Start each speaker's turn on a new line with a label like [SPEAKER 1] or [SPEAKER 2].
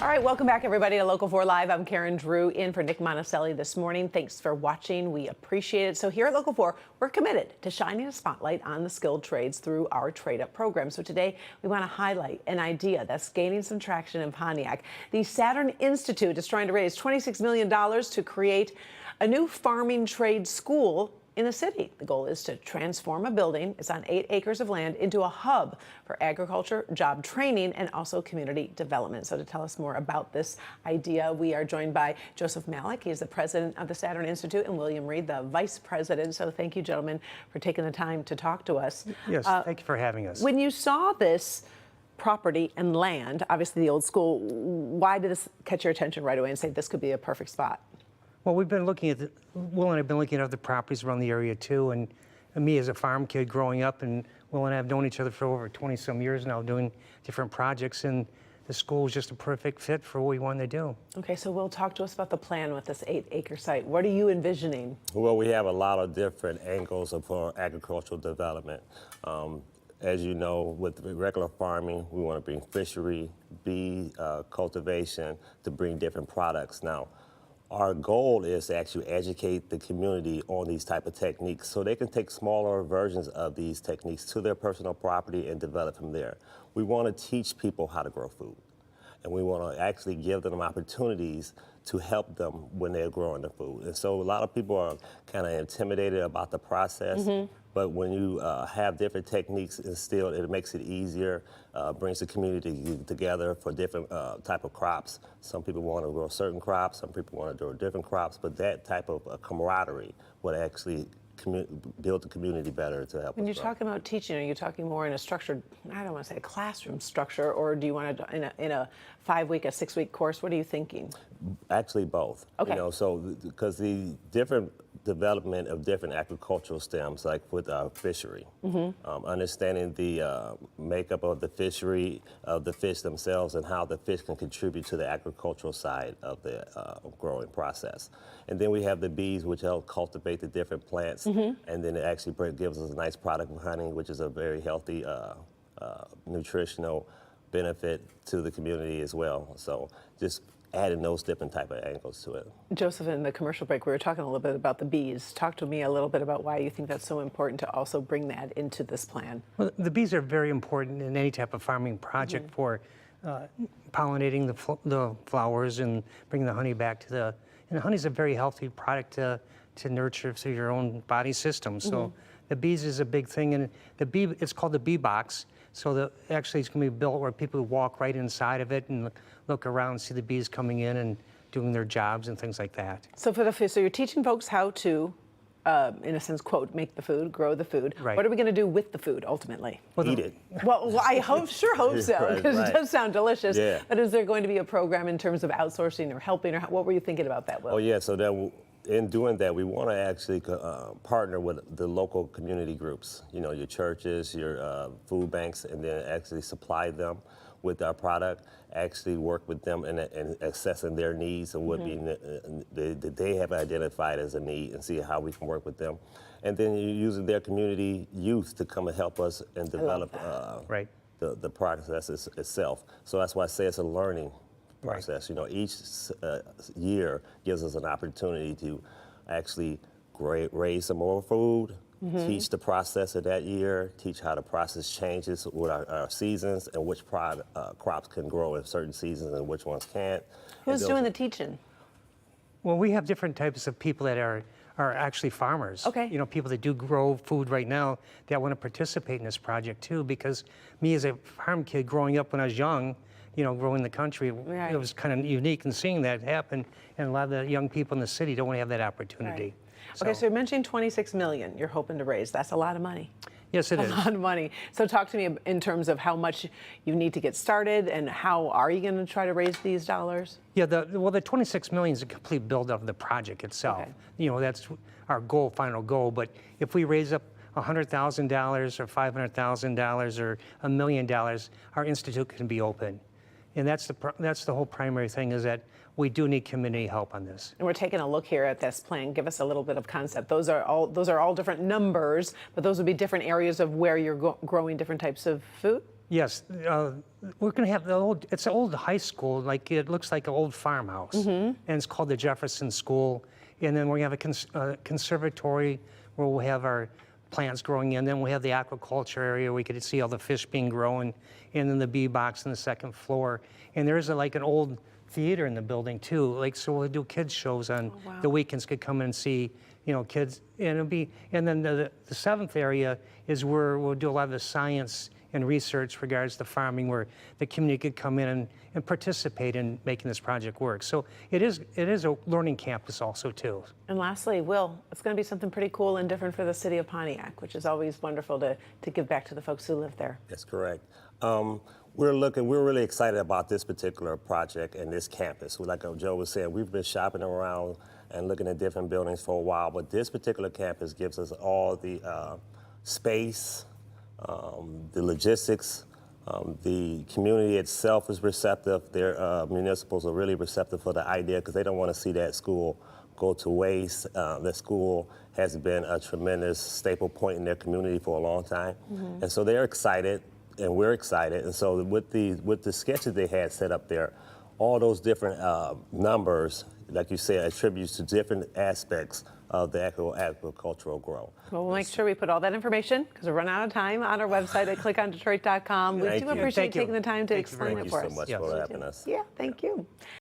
[SPEAKER 1] All right, welcome back, everybody, to Local 4 Live. I'm Karen Drew, in for Nick Monticelli this morning. Thanks for watching. We appreciate it. So here at Local 4, we're committed to shining a spotlight on the skilled trades through our Trade Up program. So today, we want to highlight an idea that's gaining some traction in Pontiac. The Saturn Institute is trying to raise $26 million to create a new farming trade school in the city. The goal is to transform a building, it's on 8 acres of land, into a hub for agriculture, job training, and also community development. So to tell us more about this idea, we are joined by Joseph Malik. He's the president of the Saturn Institute, and William Reed, the vice president. So thank you, gentlemen, for taking the time to talk to us.
[SPEAKER 2] Yes, thank you for having us.
[SPEAKER 1] When you saw this property and land, obviously the old school, why did this catch your attention right away and say this could be a perfect spot?
[SPEAKER 2] Well, we've been looking at, Will and I have been looking at other properties around the area too, and me as a farm kid growing up, and Will and I have known each other for over 20-some years now, doing different projects, and the school was just a perfect fit for what we wanted to do.
[SPEAKER 1] Okay, so Will, talk to us about the plan with this 8-acre site. What are you envisioning?
[SPEAKER 3] Well, we have a lot of different angles for agricultural development. As you know, with regular farming, we want to bring fishery, bee cultivation to bring different products. Now, our goal is to actually educate the community on these type of techniques so they can take smaller versions of these techniques to their personal property and develop from there. We want to teach people how to grow food, and we want to actually give them opportunities to help them when they're growing the food. And so a lot of people are kind of intimidated about the process, but when you have different techniques instilled, it makes it easier, brings the community together for different type of crops. Some people want to grow certain crops, some people want to grow different crops, but that type of camaraderie would actually build the community better to help.
[SPEAKER 1] When you're talking about teaching, are you talking more in a structured, I don't want to say a classroom structure, or do you want to, in a 5-week, a 6-week course? What are you thinking?
[SPEAKER 3] Actually, both.
[SPEAKER 1] Okay.
[SPEAKER 3] You know, so because the different development of different agricultural stems, like with fishery, understanding the makeup of the fishery, of the fish themselves, and how the fish can contribute to the agricultural side of the growing process. And then we have the bees, which help cultivate the different plants, and then it actually gives us a nice product of honey, which is a very healthy, nutritional benefit to the community as well. So just adding those different type of angles to it.
[SPEAKER 1] Joseph, in the commercial break, we were talking a little bit about the bees. Talk to me a little bit about why you think that's so important to also bring that into this plan.
[SPEAKER 2] Well, the bees are very important in any type of farming project for pollinating the flowers and bringing the honey back to the, and honey is a very healthy product to nurture through your own body system. So the bees is a big thing, and the bee, it's called the bee box. So actually it's going to be built where people walk right inside of it and look around and see the bees coming in and doing their jobs and things like that.
[SPEAKER 1] So so you're teaching folks how to, in a sense, quote, make the food, grow the food.
[SPEAKER 2] Right.
[SPEAKER 1] What are we going to do with the food ultimately?
[SPEAKER 3] Well, eat it.
[SPEAKER 1] Well, I sure hope so, because
[SPEAKER 3] Right.
[SPEAKER 1] it does sound delicious.
[SPEAKER 3] Yeah.
[SPEAKER 1] But is there going to be a program in terms of outsourcing or helping, or what were you thinking about that, Will?
[SPEAKER 3] Oh yeah, so that in doing that, we want to actually partner with the local community groups, you know, your churches, your food banks, and then actually supply them with our product, actually work with them in assessing their needs and what that they have identified as a need, and see how we can work with them. And then you're using their community youth to come and help us and develop the process itself. So that's why I say it's a learning process. You know, each year gives us an opportunity to actually raise some more food, teach the process of that year, teach how the process changes with our seasons, and which crops can grow in certain seasons and which ones can't.
[SPEAKER 1] Who's doing the teaching?
[SPEAKER 2] Well, we have different types of people that are actually farmers.
[SPEAKER 1] Okay.
[SPEAKER 2] You know, people that do grow food right now that want to participate in this project too, because me as a farm kid growing up when I was young, you know, growing the country, it was kind of unique, and seeing that happen, and a lot of the young people in the city don't want to have that opportunity.
[SPEAKER 1] Right. Okay, so you're mentioning $26 million you're hoping to raise. That's a lot of money.
[SPEAKER 2] Yes, it is.
[SPEAKER 1] A lot of money. So talk to me in terms of how much you need to get started, and how are you going to try to raise these dollars?
[SPEAKER 2] Yeah, well, the $26 million is a complete build of the project itself.
[SPEAKER 1] Okay.
[SPEAKER 2] You know, that's our goal, final goal. But if we raise up $100,000 or $500,000 or $1 million, our institute can be open. And that's the whole primary thing, is that we do need community help on this.
[SPEAKER 1] And we're taking a look here at this plan. Give us a little bit of concept. Those are all different numbers, but those would be different areas of where you're growing different types of food?
[SPEAKER 2] Yes, we're going to have it's an old high school, like it looks like an old farmhouse, and it's called the Jefferson School. And then we're going to have a conservatory where we'll have our plants growing in. Then we'll have the aquaculture area where we could see all the fish being grown, and then the bee box on the second floor. And there's like an old theater in the building too. Like, so we'll do kids shows on the weekends. Could come in and see, kids, and it'll be. And then the seventh area is where we'll do a lot of the science and research regards to farming, where the community could come in and participate in making this project work. So it is a learning campus also too.
[SPEAKER 1] And lastly, Will, it's going to be something pretty cool and different for the city of Pontiac, which is always wonderful to give back to the folks who live there.
[SPEAKER 3] That's correct. We're really excited about this particular project and this campus. Like Joe was saying, we've been shopping around and looking at different buildings for a while, but this particular campus gives us all the space, the logistics, the community itself is receptive. Their municipals are really receptive for the idea because they don't want to see that school go to waste. The school has been a tremendous staple point in their community for a long time. And so they're excited and we're excited. And so with the sketches they had set up there, all those different numbers, like you said, attributes to different aspects of the agricultural growth.
[SPEAKER 1] Well, we'll make sure we put all that information, because we're running out of time, on our website at clickondetroit.com. We do appreciate taking the time to explain it for us.
[SPEAKER 3] Thank you so much for having us.
[SPEAKER 1] Yeah, thank you.